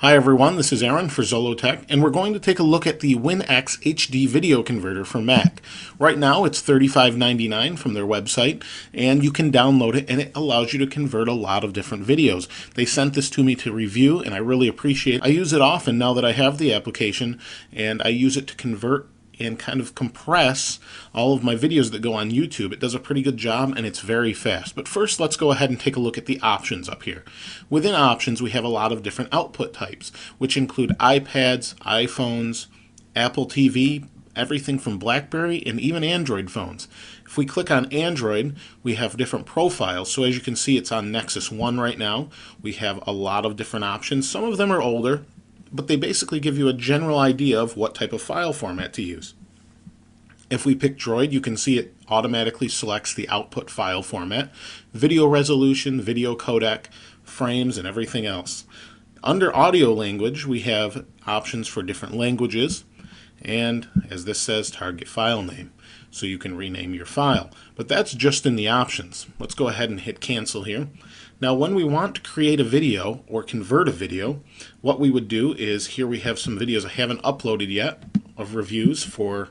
Hi everyone, this is Aaron for Zollotech, and we're going to take a look at the WinX HD video converter for Mac. Right now it's $35.99 from their website, and you can download it, and it allows you to convert a lot of different videos. They sent this to me to review, and I really appreciate it. I use it often now that I have the application, and I use it to convert and kind of compress all of my videos that go on YouTube. It does a pretty good job and it's very fast. But first, let's go ahead and take a look at the options up here. Within options, we have a lot of different output types, which include iPads, iPhones, Apple TV, everything from BlackBerry, and even Android phones. If we click on Android, we have different profiles. So as you can see, it's on Nexus 1 right now. We have a lot of different options. Some of them are older, but they basically give you a general idea of what type of file format to use. If we pick Droid, you can see it automatically selects the output file format, video resolution, video codec, frames, and everything else. Under audio language, we have options for different languages, and as this says, target file name. So you can rename your file. But that's just in the options. Let's go ahead and hit cancel here. Now when we want to create a video or convert a video, what we would do is, here we have some videos I haven't uploaded yet of reviews for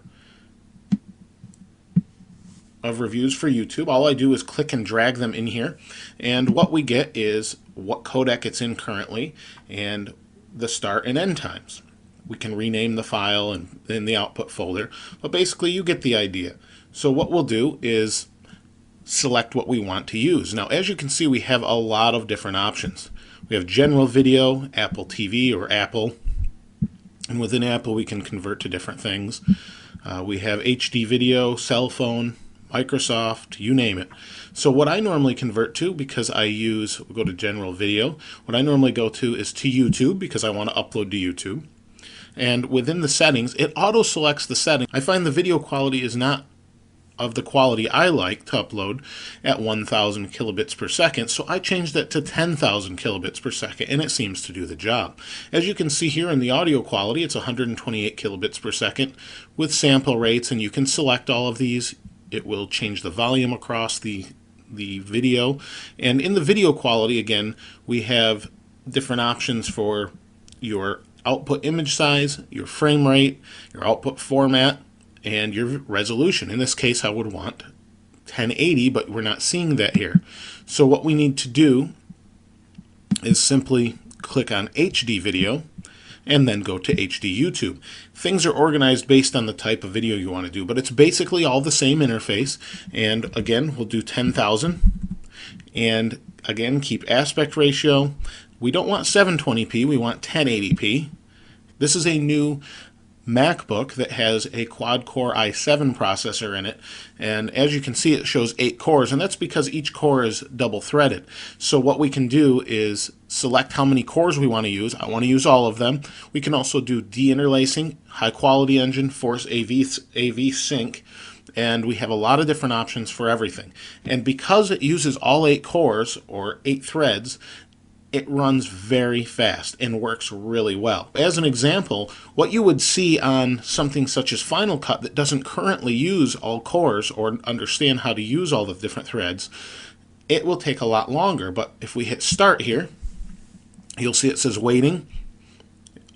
YouTube. All I do is click and drag them in here, and what we get is what codec it's in currently and the start and end times. We can rename the file and in the output folder, but basically you get the idea. So what we'll do is select what we want to use. Now as you can see, we have a lot of different options. We have general video, Apple TV or Apple, and within Apple we can convert to different things. We have HD video, cell phone, Microsoft, you name it. So what I normally convert to, because we'll go to general video, what I normally go to is to YouTube because I want to upload to YouTube. And within the settings, it auto selects the setting. I find the video quality is not of the quality I like to upload at 1000 kilobits per second, so I changed that to 10,000 kilobits per second, and it seems to do the job. As you can see here in the audio quality, it's 128 kilobits per second with sample rates, and you can select all of these. It will change the volume across the video, and in the video quality, again, we have different options for your output image size, your frame rate, your output format, and your resolution. In this case, I would want 1080, but we're not seeing that here. So what we need to do is simply click on HD video and then go to HD YouTube. Things are organized based on the type of video you want to do, but it's basically all the same interface. And again, we'll do 10,000, and again, keep aspect ratio. We don't want 720p, we want 1080p. This is a new MacBook that has a quad-core i7 processor in it, and as you can see, it shows 8 cores, and that's because each core is double-threaded. So what we can do is select how many cores we want to use. I want to use all of them. We can also do deinterlacing, high-quality engine, force AV sync, and we have a lot of different options for everything. And because it uses all 8 cores, or 8 threads, it runs very fast and works really well. As an example, what you would see on something such as Final Cut that doesn't currently use all cores or understand how to use all the different threads, it will take a lot longer. But if we hit start here, you'll see it says waiting.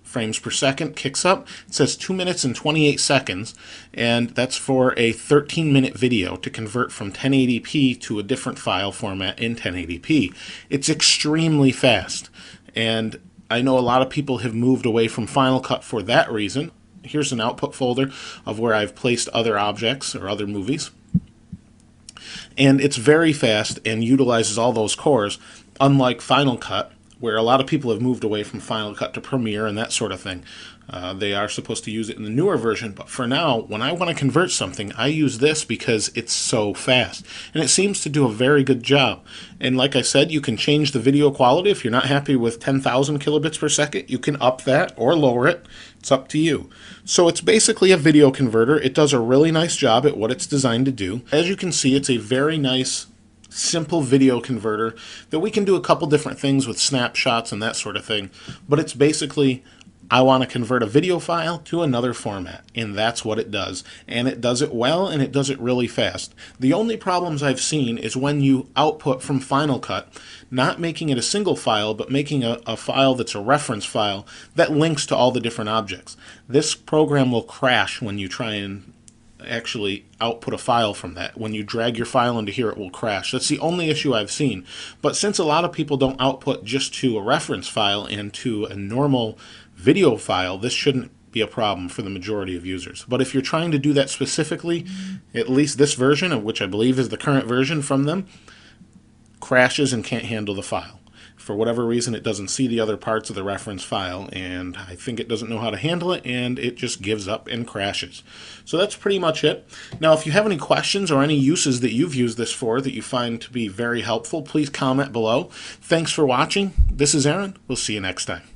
Frames per second kicks up. It says 2 minutes and 28 seconds, and that's for a 13-minute video to convert from 1080p to a different file format in 1080p. It's extremely fast, and I know a lot of people have moved away from Final Cut for that reason. Here's an output folder of where I've placed other objects or other movies, and it's very fast and utilizes all those cores, unlike Final Cut, where a lot of people have moved away from Final Cut to Premiere and that sort of thing. They are supposed to use it in the newer version, but for now, when I want to convert something, I use this because it's so fast. And it seems to do a very good job. And like I said, you can change the video quality. If you're not happy with 10,000 kilobits per second, you can up that or lower it. It's up to you. So it's basically a video converter. It does a really nice job at what it's designed to do. As you can see, it's a very nice, simple video converter that we can do a couple different things with snapshots and that sort of thing, but it's basically I want to convert a video file to another format, and that's what it does. And it does it well, and it does it really fast. The only problems I've seen is when you output from Final Cut, not making it a single file, but making a file that's a reference file that links to all the different objects. This program will crash when you try and actually output a file from that. When you drag your file into here, it will crash. That's the only issue I've seen. But since a lot of people don't output just to a reference file and to a normal video file, this shouldn't be a problem for the majority of users. But if you're trying to do that specifically, at least this version, of which I believe is the current version from them, crashes and can't handle the file. For whatever reason, it doesn't see the other parts of the reference file, and I think it doesn't know how to handle it, and it just gives up and crashes. So that's pretty much it. Now, if you have any questions or any uses that you've used this for that you find to be very helpful, please comment below. Thanks for watching. This is Aaron. We'll see you next time.